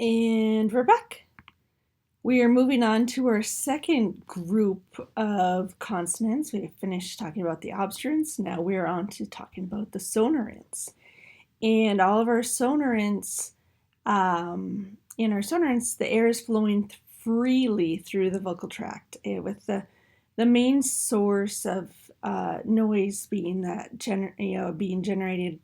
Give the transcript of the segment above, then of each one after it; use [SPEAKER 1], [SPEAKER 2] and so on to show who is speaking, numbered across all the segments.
[SPEAKER 1] And we're back. We are moving on to our second group of consonants. We finished talking about the obstruents. Now we're on to talking about the sonorants. And all of our sonorants, in our sonorants, the air is flowing freely through the vocal tract, with the main source of noise being that being generated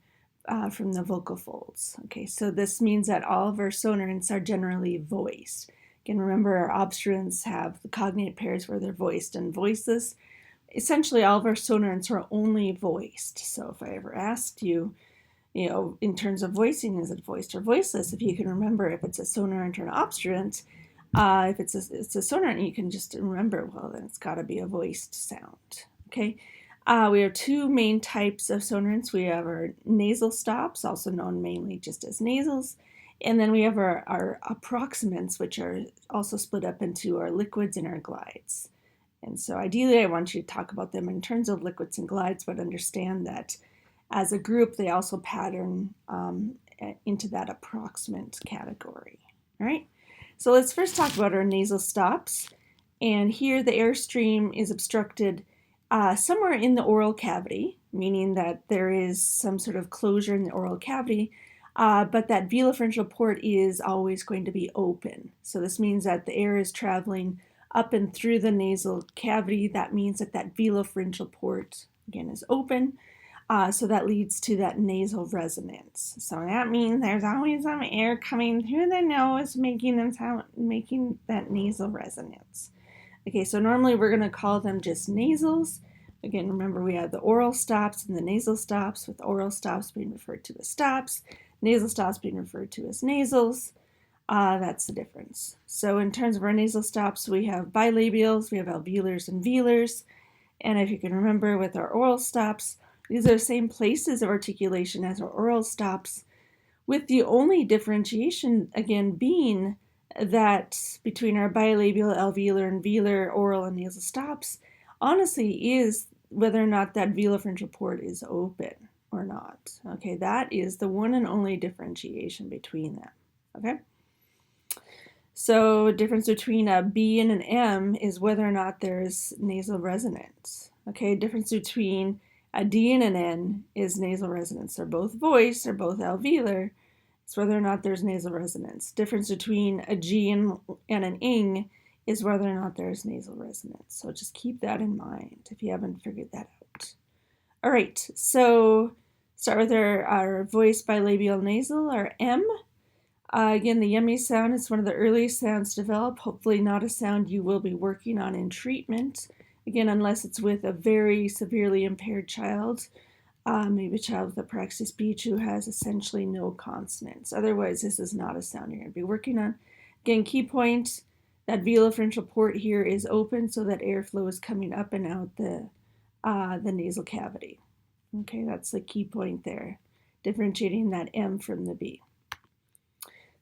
[SPEAKER 1] from the vocal folds. Okay, so this means that all of our sonorants are generally voiced. Again, remember our obstruents have the cognate pairs where they're voiced and voiceless. Essentially, all of our sonorants are only voiced. So if I ever asked you, in terms of voicing, is it voiced or voiceless? If you can remember if it's a sonorant or an obstruent, if it's a sonorant, you can just remember, well, then it's got to be a voiced sound. Okay. We have two main types of sonorants. We have our nasal stops, also known mainly just as nasals, and then we have our approximants, which are also split up into our liquids and our glides. And so ideally, I want you to talk about them in terms of liquids and glides, but understand that as a group, they also pattern into that approximant category. All right, so let's first talk about our nasal stops. And here the airstream is obstructed somewhere in the oral cavity, meaning that there is some sort of closure in the oral cavity, but that velopharyngeal port is always going to be open. So this means that the air is traveling up and through the nasal cavity. That means that that velopharyngeal port, again, is open. So that leads to that nasal resonance. So that means there's always some air coming through the nose, making that nasal resonance. Okay, so normally we're going to call them just nasals. Again, remember we have the oral stops and the nasal stops, with oral stops being referred to as stops, nasal stops being referred to as nasals. That's the difference. So in terms of our nasal stops, we have bilabials, we have alveolars and velars. And if you can remember with our oral stops, these are the same places of articulation as our oral stops, with the only differentiation, again, being that between our bilabial, alveolar, and velar, oral, and nasal stops, honestly, is whether or not that velopharyngeal port is open or not. Okay, that is the one and only differentiation between them. Okay, so difference between a B and an M is whether or not there's nasal resonance. Okay, difference between a D and an N is nasal resonance. They're both voiced, they're both alveolar. It's whether or not there's nasal resonance. Difference between a G and an ing is whether or not there's nasal resonance. So just keep that in mind if you haven't figured that out. All right, so start with our voice bilabial nasal, our M. Again, the yummy sound is one of the earliest sounds developed, hopefully not a sound you will be working on in treatment. Again, unless it's with a very severely impaired child, maybe a child with apraxia speech who has essentially no consonants. Otherwise, this is not a sound you're going to be working on. Again, key point, that velopharyngeal port here is open so that airflow is coming up and out the nasal cavity. Okay, that's the key point there, differentiating that M from the B.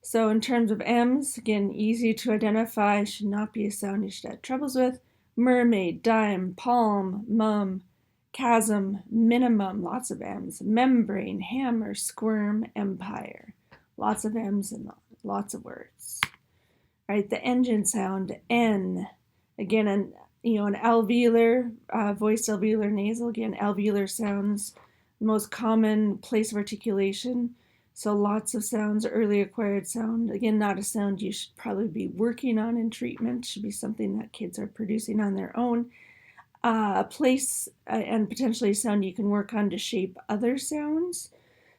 [SPEAKER 1] So in terms of M's, again, easy to identify, should not be a sound you should have troubles with. Mermaid, dime, palm, mum, chasm, minimum, lots of M's, membrane, hammer, squirm, empire. Lots of M's and lots of words. All right, the engine sound, N. Again, an alveolar, voiced alveolar nasal. Again, alveolar sounds, most common place of articulation. So lots of sounds, early acquired sound. Again, not a sound you should probably be working on in treatment. Should be something that kids are producing on their own. A place and potentially a sound you can work on to shape other sounds.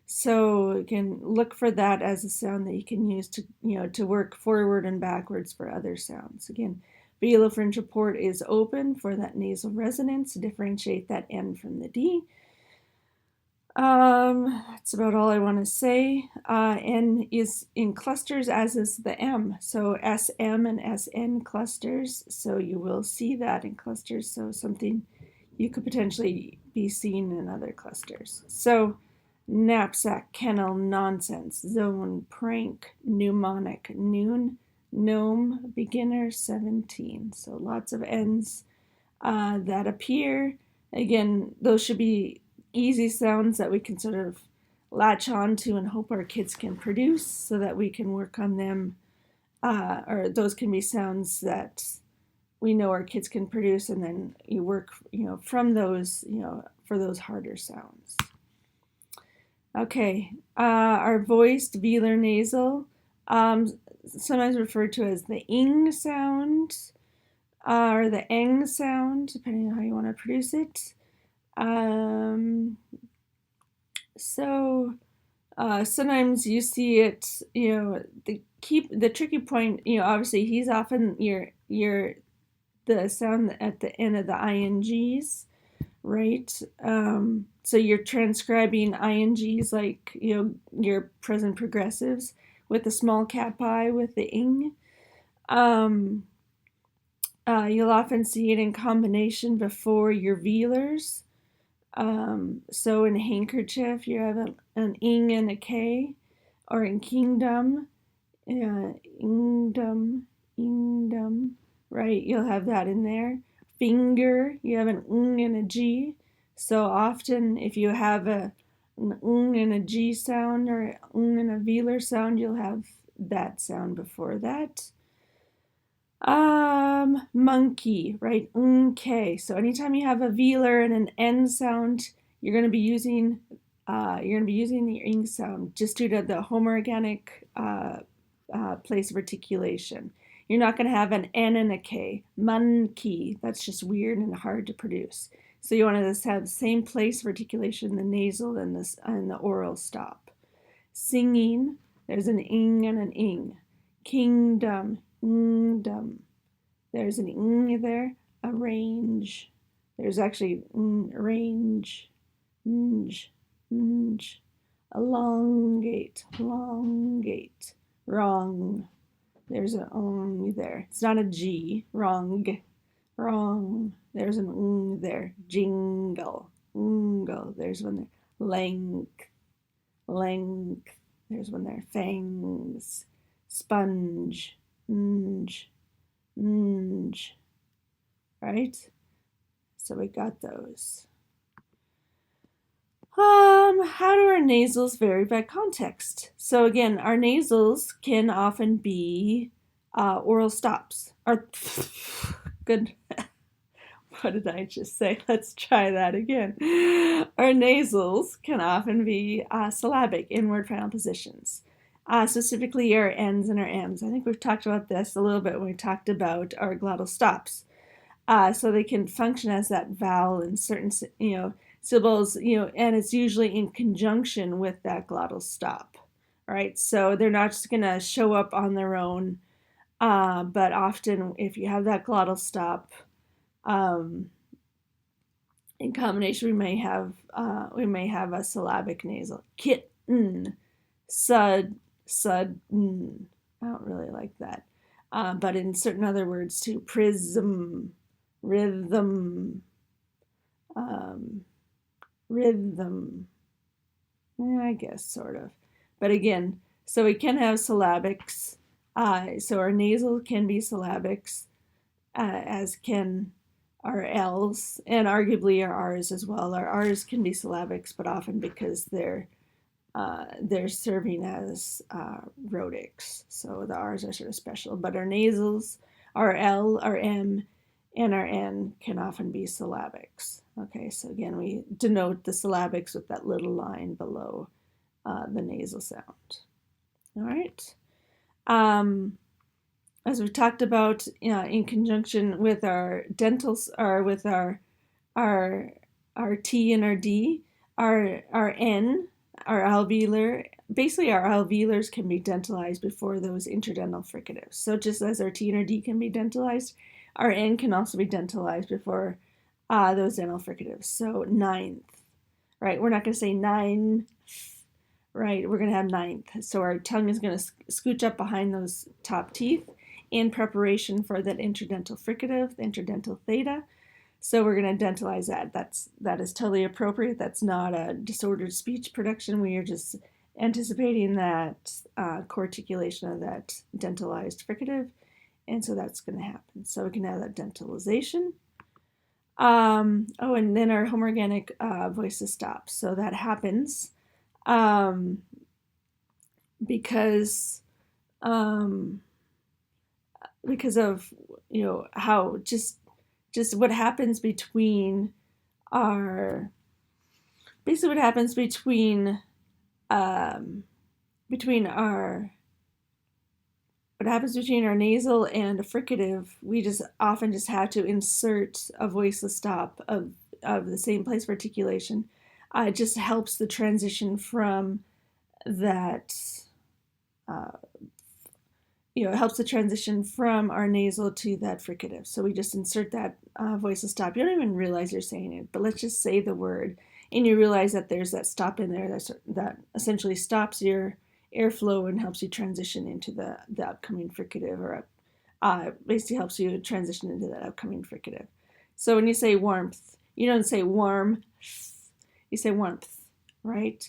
[SPEAKER 1] So again, look for that as a sound that you can use to work forward and backwards for other sounds. Again, velopharyngeal port is open for that nasal resonance to differentiate that N from the D. That's about all I want to say. N is in clusters, as is the M. So SM and SN clusters. So you will see that in clusters. So something you could potentially be seen in other clusters. So knapsack, kennel, nonsense, zone, prank, mnemonic, noon, gnome, beginner, 17. So lots of N's that appear. Again, those should be easy sounds that we can sort of latch on to and hope our kids can produce so that we can work on them or those can be sounds that we know our kids can produce, and then you work, from those, for those harder sounds. Okay, our voiced velar nasal, sometimes referred to as the ing sound, or the eng sound, depending on how you want to produce it. Sometimes you see it, the tricky point, obviously he's often the sound at the end of the ings, right? So you're transcribing ings like, your present progressives with the small cap I with the ing. You'll often see it in combination before your velars. So in handkerchief, you have an ing and a k, or in kingdom, ingdom, right? You'll have that in there. Finger, you have an ng and a g. So often, if you have an ng and a g sound, or an ng and a velar sound, you'll have that sound before that. Monkey, right? K. So anytime you have a velar and an n sound, you're going to be using the ing sound, just due to the homoorganic place of articulation. You're not going to have an n and a k. Monkey. That's just weird and hard to produce. So you want to have the same place of articulation in the nasal and the oral stop. Singing, there's an ing and an ing. Kingdom, ingdom. There's an ing there. Arrange. There's actually arrange. Elongate. Elongate. Wrong. There's an ong there. It's not a G. Wrong. Wrong. There's an ung there. Jingle. Ungle. There's one there. Length. Length. There's one there. Fangs. Sponge. Right? So we got those. How do our nasals vary by context? So again, our nasals can often be oral stops. Or good. What did I just say? Let's try that again. Our nasals can often be syllabic, inward final positions. Specifically our N's and our M's. I think we've talked about this a little bit when we talked about our glottal stops. So they can function as that vowel in certain, syllables, and it's usually in conjunction with that glottal stop, right? So they're not just going to show up on their own, but often if you have that glottal stop, in combination, we may have a syllabic nasal. Kitten, sud. I don't really like that, but in certain other words too. Prism, rhythm, rhythm. I guess sort of, but again, so we can have syllabics. So our nasal can be syllabics, as can our L's, and arguably our R's as well. Our R's can be syllabics, but often because they're serving as rhotics, so the R's are sort of special. But our nasals, our L, our M, and our N can often be syllabics. Okay, so again, we denote the syllabics with that little line below the nasal sound. All right. As we talked about, in conjunction with our dentals, or with our T and our D, our N, our alveolar, basically our alveolars can be dentalized before those interdental fricatives. So just as our T and our D can be dentalized, our N can also be dentalized before those dental fricatives. So ninth, right? We're not going to say nine, right? We're going to have ninth. So our tongue is going to scooch up behind those top teeth in preparation for that interdental fricative, the interdental theta. So we're going to dentalize that. That is totally appropriate. That's not a disordered speech production. We are just anticipating that co-articulation of that dentalized fricative, and so that's going to happen. So we can have that dentalization. And then our homoorganic voices stop. So that happens because because of how just what happens between our basically what happens um, between our what happens between our nasal and a fricative. We just often just have to insert a voiceless stop of the same place of articulation. It just helps the transition from that it helps the transition from our nasal to that fricative. So we just insert that voiceless stop. You don't even realize you're saying it, but let's just say the word, and you realize that there's that stop in there that essentially stops your airflow and helps you transition into the upcoming fricative, or basically helps you transition into that upcoming fricative. So when you say warmth, you don't say warm, you say warmth, right?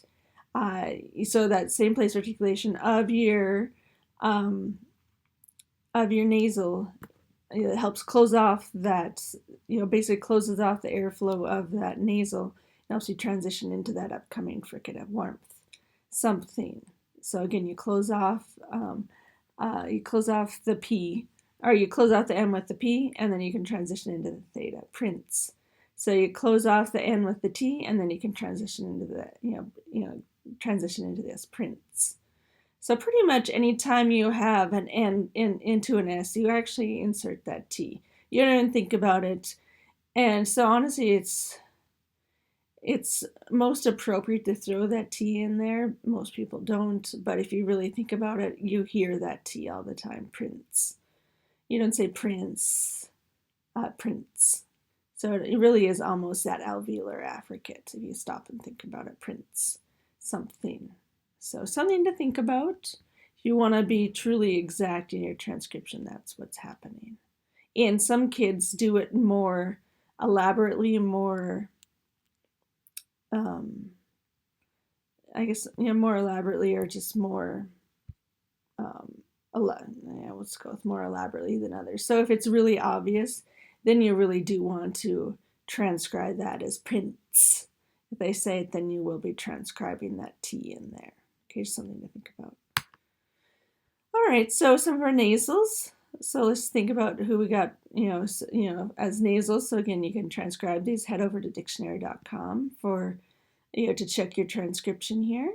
[SPEAKER 1] So that same place articulation of your nasal, it helps close off that, basically closes off the airflow of that nasal. It helps you transition into that upcoming fricative, warmth, something. So again, you close off the P, or you close off the M with the P, and then you can transition into the theta, prince. So you close off the N with the T, and then you can transition into the, transition into this, prince. So pretty much anytime you have an N into an S, you actually insert that T. You don't even think about it. And so honestly, it's most appropriate to throw that T in there. Most people don't, but if you really think about it, you hear that T all the time, prince. You don't say prince, prince. So it really is almost that alveolar affricate if you stop and think about it, prince, something. So something to think about. If you want to be truly exact in your transcription, that's what's happening. And some kids do it more elaborately, more, I guess, more elaborately, or just more, let's go with more elaborately than others. So if it's really obvious, then you really do want to transcribe that as prince. If they say it, then you will be transcribing that T in there. Okay, just something to think about. All right, so some of our nasals. So let's think about who we got, as nasals. So again, you can transcribe these. Head over to dictionary.com for, to check your transcription here.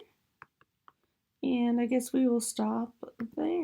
[SPEAKER 1] And I guess we will stop there.